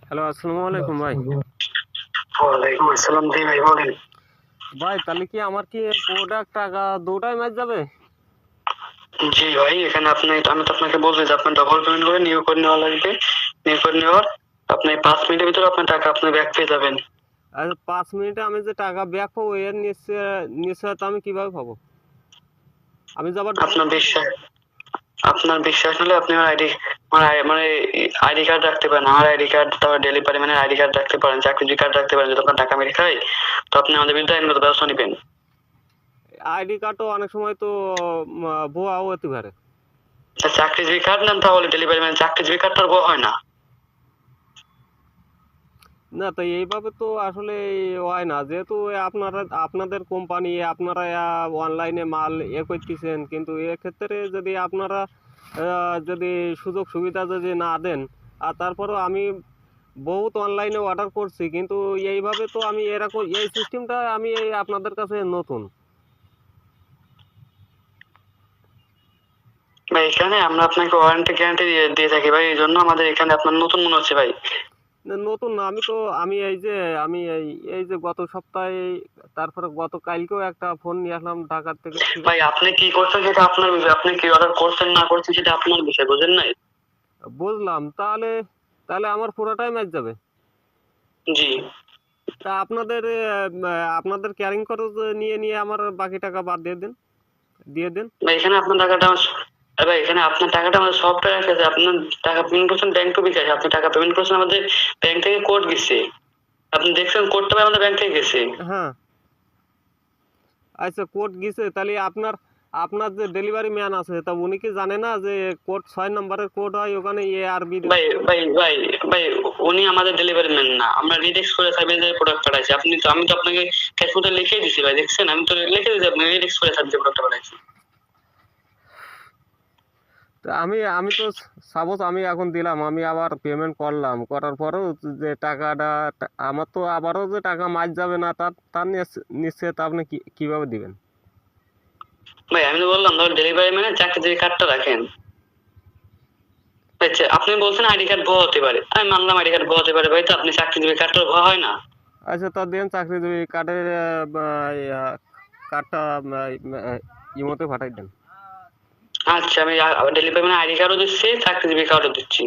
Hello, আসসালামু আলাইকুম ভাই। ওয়ালাইকুম আসসালাম ভাই বলেন। ভাই তাহলে কি আমার কি প্রোডাক্ট টাকা দুটাই ম্যাচ যাবে? জি ভাই, এখানে আমি তো আপনাকে বলছি যে আপনার ডবল পেমেন্ট করে নিউ করে নেওয়া লাগবে। নিউ করে নেওয়ার আপনি 5 মিনিটের ভিতরে আপনার টাকা আপনি ব্যাক পেয়ে যাবেন। আর 5 মিনিটে আমি যে টাকা ব্যাক পাবো এর নিশ্চয়তা আমি কিভাবে পাবো? আমি যাবার আপনার বিশ্বাস আপনার বিশ্বাস হলে আপনি আমার মানে আইডি কার্ড রাখতে পারেন। আমার আইডি কার্ড, তারপর ডেলিভারি ম্যানের আইডি কার্ড রাখতে পারেন, চাকরি কার্ড রাখতে পারেন। যদি আপনার টাকা মেরে খায় তো আপনি আমাদের বিরুদ্ধে আইনগত ব্যবস্থা নেবেন। আইডি কার্ডও অনেক সময় তো ভুয়াও হতে পারে। চাকরিজীবী কার্ড নেন, তাহলে ডেলিভারি ম্যান চাকরিজীবী কার্ডটা ভুয়া হয় না। না, তো এইভাবে তো আসলে হয় না, যেহেতু আপনাদের কোম্পানি, আপনারা অনলাইনে মাল করতেছেন, কিন্তু এক্ষেত্রে যদি আপনারা যদি সুযোগ সুবিধা যদি না দেন, আর তারপরেও আমি বহুত অনলাইনে অর্ডার করছি, কিন্তু এইভাবে তো আমি এরকম এই সিস্টেমটা আমি আপনাদের কাছে নতুন। ভাই এখানে আমরা আপনাকে ওয়ারেন্টি গ্যারান্টি দিয়ে থাকি ভাই, এই জন্য আমাদের এখানে আপনার নতুন মনে হচ্ছে ভাই। নতুন না, আমি এই যে এই যে গত সপ্তাহে, তারপরে গত কালকেও একটা ফোন নিয়ে আসলাম ঢাকার থেকে, ঠিক ভাই আছে? আপনি কি করছেন সেটা আপনার বিষয়, আপনি কি অর্ডার করছেন না করছেন সেটা আপনার বিষয়, বুঝেন নাই? বুঝলাম, তাহলে তাহলে আমার পুরোটাই ম্যাচ যাবে। জি তা আপনাদের ক্যারিং খরচ নিয়ে আমার বাকি টাকা বাদ দিয়ে দেন। ভাই, এখানে আপনার টাকাটা ভাই এখানে আপনার টাকাটা আমাদের সফটওয়্যার কাছে, আপনার টাকা পেমেন্ট করছেন ব্যাংক টু বিকাশ, আপনি টাকা পেমেন্ট করছেন আমাদের ব্যাংক থেকে কোড গেছে, আপনি দেখছেন কোডটা ভাই আমাদের ব্যাংক থেকে গেছে। হ্যাঁ, আচ্ছা, কোড গেছে, তাহলে আপনার যে ডেলিভারি ম্যান আছে, তা উনি কি জানে না যে কোড 6 নম্বরের কোড হয় ওখানে ARB? ভাই ভাই ভাই ভাই উনি আমাদের ডেলিভারি ম্যান না, আমরা রিডেক্স করে সার্ভিসের প্রোডাক্ট পাঠাইছি। আমি তো আপনাকে ক্যাশমোটা লিখে দিছি ভাই, দেখছেন আমি তো লিখে দিছি, আপনি রিডেক্স করে সার্ভিসের প্রোডাক্ট পাঠাইছি। তো আমি তো সাপোজ আমি এখন দিলাম, আমি আবার পেমেন্ট করলাম, করার পরেও যে টাকাটা আমার তো আবারও যে টাকা মাছ যাবে না, তার নিশ্চয়তা আপনি কিভাবে দিবেন? ভাই আমি তো বললাম ধর ডেলিভারি ম্যানের চাকরির কার্ডটা রাখেন। আচ্ছা, আপনি বলছেন আইডি কার্ড ভুয়া হতে পারে, আমি মানলাম আইডি কার্ড ভুয়া হতে পারে ভাই, তো আপনি চাকরিজীবী কার্ডটা ভুয়া হয় না? আচ্ছা, তা দেন চাকরিজীবী কার্ডের কার্ডটা ইমোতে পাঠাই দেন। আচ্ছা, আমি ডেলিভারি ম্যানের আইডি কার্ডও দিচ্ছি, চাকরিজীবী কার্ডও দিচ্ছি।